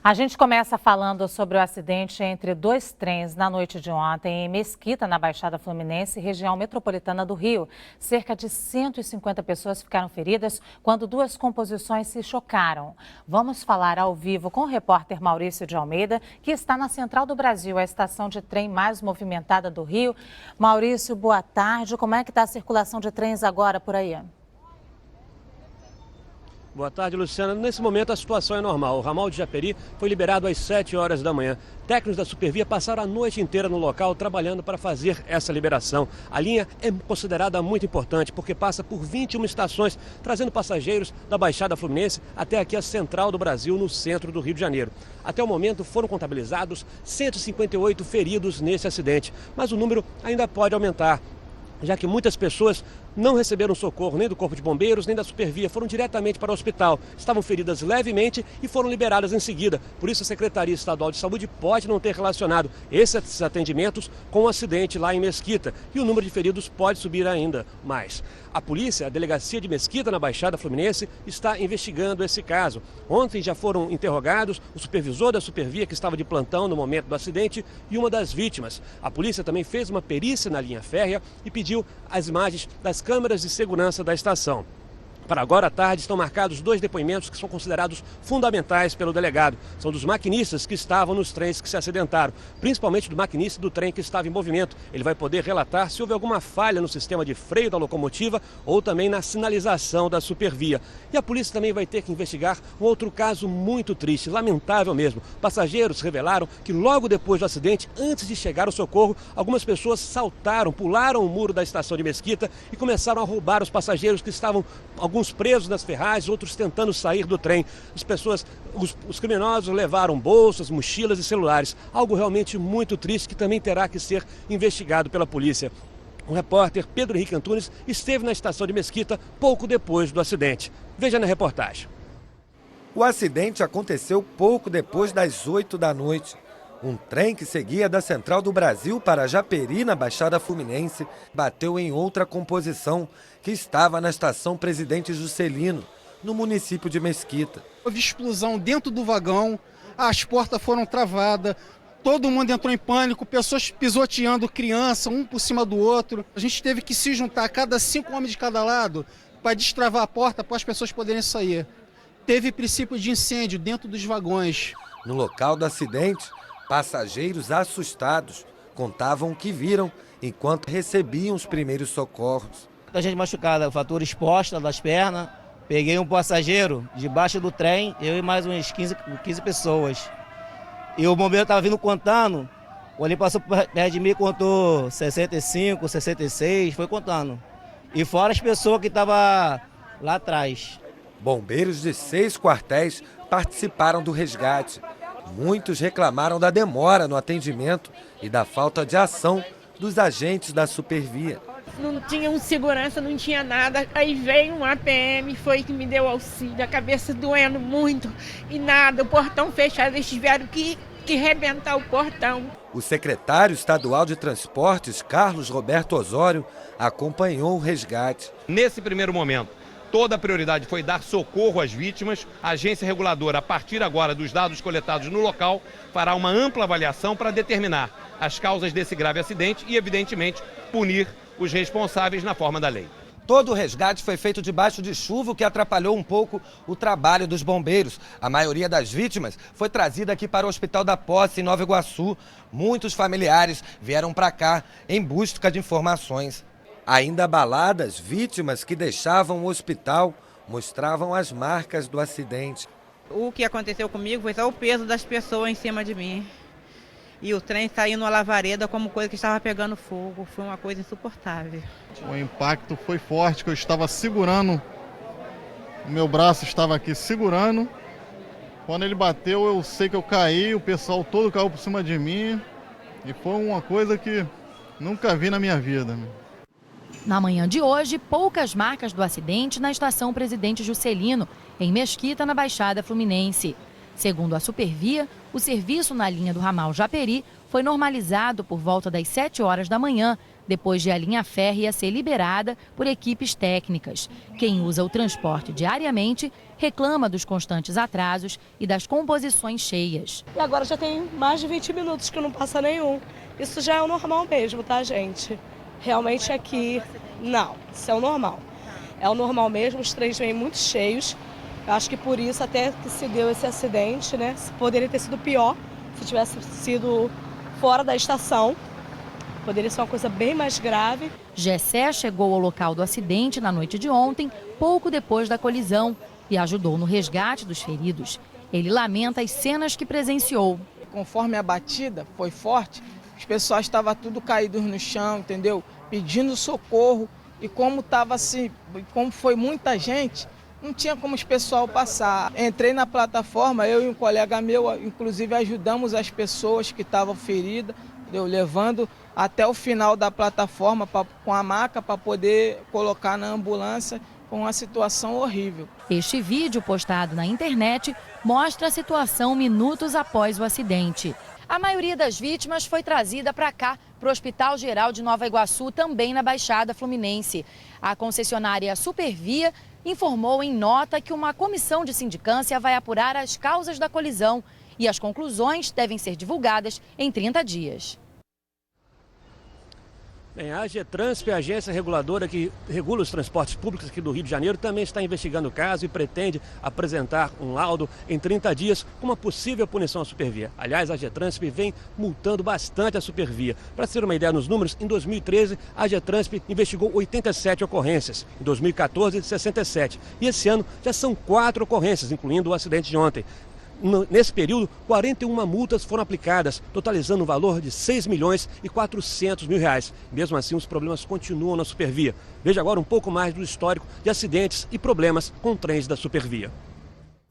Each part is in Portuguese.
A gente começa falando sobre o acidente entre dois trens na noite de ontem em Mesquita, na Baixada Fluminense, região metropolitana do Rio. Cerca de 150 pessoas ficaram feridas quando duas composições se chocaram. Vamos falar ao vivo com o repórter Maurício de Almeida, que está na Central do Brasil, a estação de trem mais movimentada do Rio. Maurício, boa tarde. Como é que está a circulação de trens agora por aí? Boa tarde, Luciana. Nesse momento a situação é normal. O ramal de Japeri foi liberado às 7 horas da manhã. Técnicos da Supervia passaram a noite inteira no local trabalhando para fazer essa liberação. A linha é considerada muito importante porque passa por 21 estações, trazendo passageiros da Baixada Fluminense até aqui a Central do Brasil, no centro do Rio de Janeiro. Até o momento foram contabilizados 158 feridos nesse acidente, mas o número ainda pode aumentar, já que muitas pessoas não receberam socorro nem do Corpo de Bombeiros, nem da Supervia, foram diretamente para o hospital. Estavam feridas levemente e foram liberadas em seguida. Por isso a Secretaria Estadual de Saúde pode não ter relacionado esses atendimentos com o acidente lá em Mesquita. E o número de feridos pode subir ainda mais. A polícia, a Delegacia de Mesquita, na Baixada Fluminense, está investigando esse caso. Ontem já foram interrogados o supervisor da Supervia, que estava de plantão no momento do acidente, e uma das vítimas. A polícia também fez uma perícia na linha férrea e pediu as imagens das câmeras de segurança da estação. Para agora à tarde estão marcados 2 depoimentos que são considerados fundamentais pelo delegado. São dos maquinistas que estavam nos trens que se acidentaram, principalmente do maquinista do trem que estava em movimento. Ele vai poder relatar se houve alguma falha no sistema de freio da locomotiva ou também na sinalização da Supervia. E a polícia também vai ter que investigar um outro caso muito triste, lamentável mesmo. Passageiros revelaram que logo depois do acidente, antes de chegar o socorro, algumas pessoas saltaram, pularam o muro da estação de Mesquita e começaram a roubar os passageiros que estavam, alguns presos nas ferragens, outros tentando sair do trem. Os criminosos levaram bolsas, mochilas e celulares. Algo realmente muito triste que também terá que ser investigado pela polícia. O repórter Pedro Henrique Antunes esteve na estação de Mesquita pouco depois do acidente. Veja na reportagem. O acidente aconteceu pouco depois das 8 da noite. Um trem que seguia da Central do Brasil para Japeri, na Baixada Fluminense, bateu em outra composição que estava na estação Presidente Juscelino, no município de Mesquita. Houve explosão dentro do vagão, as portas foram travadas, todo mundo entrou em pânico, pessoas pisoteando criança, um por cima do outro. A gente teve que se juntar, cada 5 homens de cada lado, para destravar a porta para as pessoas poderem sair. Teve princípio de incêndio dentro dos vagões. No local do acidente, passageiros assustados contavam o que viram enquanto recebiam os primeiros socorros. A gente machucada, fratura exposta das pernas. Peguei um passageiro debaixo do trem, eu e mais umas 15 pessoas. E o bombeiro estava vindo contando, quando ele passou perto de mim e contou 65, 66, foi contando. E fora as pessoas que estavam lá atrás. Bombeiros de 6 quartéis participaram do resgate. Muitos reclamaram da demora no atendimento e da falta de ação dos agentes da Supervia. Não tinha um segurança, não tinha nada. Aí veio um APM, foi que me deu auxílio, a cabeça doendo muito e nada, o portão fechado, eles tiveram que rebentar o portão. O secretário estadual de Transportes, Carlos Roberto Osório, acompanhou o resgate. Nesse primeiro momento, toda a prioridade foi dar socorro às vítimas. A agência reguladora, a partir agora dos dados coletados no local, fará uma ampla avaliação para determinar as causas desse grave acidente e, evidentemente, punir os responsáveis na forma da lei. Todo o resgate foi feito debaixo de chuva, o que atrapalhou um pouco o trabalho dos bombeiros. A maioria das vítimas foi trazida aqui para o Hospital da Posse, em Nova Iguaçu. Muitos familiares vieram para cá em busca de informações. Ainda abaladas, vítimas que deixavam o hospital mostravam as marcas do acidente. O que aconteceu comigo foi só o peso das pessoas em cima de mim. E o trem saindo a lavareda como coisa que estava pegando fogo. Foi uma coisa insuportável. O impacto foi forte, que eu estava segurando, o meu braço estava aqui segurando. Quando ele bateu, eu sei que eu caí, o pessoal todo caiu por cima de mim. E foi uma coisa que nunca vi na minha vida. Na manhã de hoje, poucas marcas do acidente na estação Presidente Juscelino, em Mesquita, na Baixada Fluminense. Segundo a Supervia, o serviço na linha do ramal Japeri foi normalizado por volta das 7 horas da manhã, depois de a linha férrea ser liberada por equipes técnicas. Quem usa o transporte diariamente reclama dos constantes atrasos e das composições cheias. E agora já tem mais de 20 minutos que não passa nenhum. Isso já é o normal mesmo, tá, gente? Realmente aqui, não, isso é o normal. É o normal mesmo, os trens vêm muito cheios. Eu acho que por isso até que se deu esse acidente, né? Poderia ter sido pior se tivesse sido fora da estação. Poderia ser uma coisa bem mais grave. Gessé chegou ao local do acidente na noite de ontem, pouco depois da colisão, e ajudou no resgate dos feridos. Ele lamenta as cenas que presenciou. Conforme a batida foi forte, os pessoal estavam tudo caídos no chão, entendeu? Pedindo socorro. E como estava assim, como foi muita gente, não tinha como os pessoal passar. Entrei na plataforma, eu e um colega meu, inclusive ajudamos as pessoas que estavam feridas, entendeu? Levando até o final da plataforma com a maca para poder colocar na ambulância, com uma situação horrível. Este vídeo postado na internet mostra a situação minutos após o acidente. A maioria das vítimas foi trazida para cá, para o Hospital Geral de Nova Iguaçu, também na Baixada Fluminense. A concessionária Supervia informou em nota que uma comissão de sindicância vai apurar as causas da colisão e as conclusões devem ser divulgadas em 30 dias. Bem, a AGETRANSP, a agência reguladora que regula os transportes públicos aqui do Rio de Janeiro, também está investigando o caso e pretende apresentar um laudo em 30 dias com uma possível punição à Supervia. Aliás, a AGETRANSP vem multando bastante a Supervia. Para ter uma ideia nos números, em 2013 a AGETRANSP investigou 87 ocorrências, em 2014 67. E esse ano já são 4 ocorrências, incluindo o acidente de ontem. Nesse período, 41 multas foram aplicadas, totalizando um valor de R$6.400.000. Mesmo assim, os problemas continuam na Supervia. Veja agora um pouco mais do histórico de acidentes e problemas com trens da Supervia.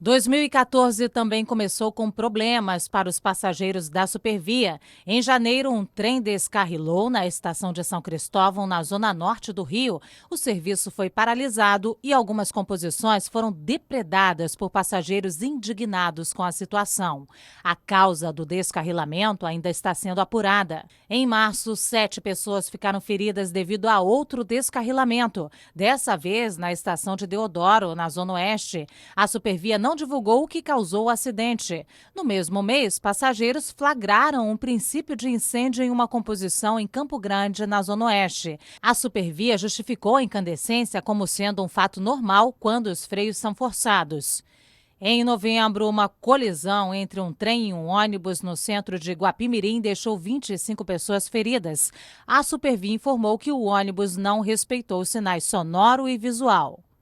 2014 também começou com problemas para os passageiros da Supervia. Em janeiro, um trem descarrilou na estação de São Cristóvão, na zona norte do Rio. O serviço foi paralisado e algumas composições foram depredadas por passageiros indignados com a situação. A causa do descarrilamento ainda está sendo apurada. Em março, 7 pessoas ficaram feridas devido a outro descarrilamento. Dessa vez, na estação de Deodoro, na zona oeste. A Supervia não divulgou o que causou o acidente. No mesmo mês, passageiros flagraram um princípio de incêndio em uma composição em Campo Grande, na zona oeste. A Supervia justificou a incandescência como sendo um fato normal quando os freios são forçados. Em novembro, uma colisão entre um trem e um ônibus no centro de Guapimirim deixou 25 pessoas feridas. A Supervia informou que o ônibus não respeitou os sinais sonoro e visual.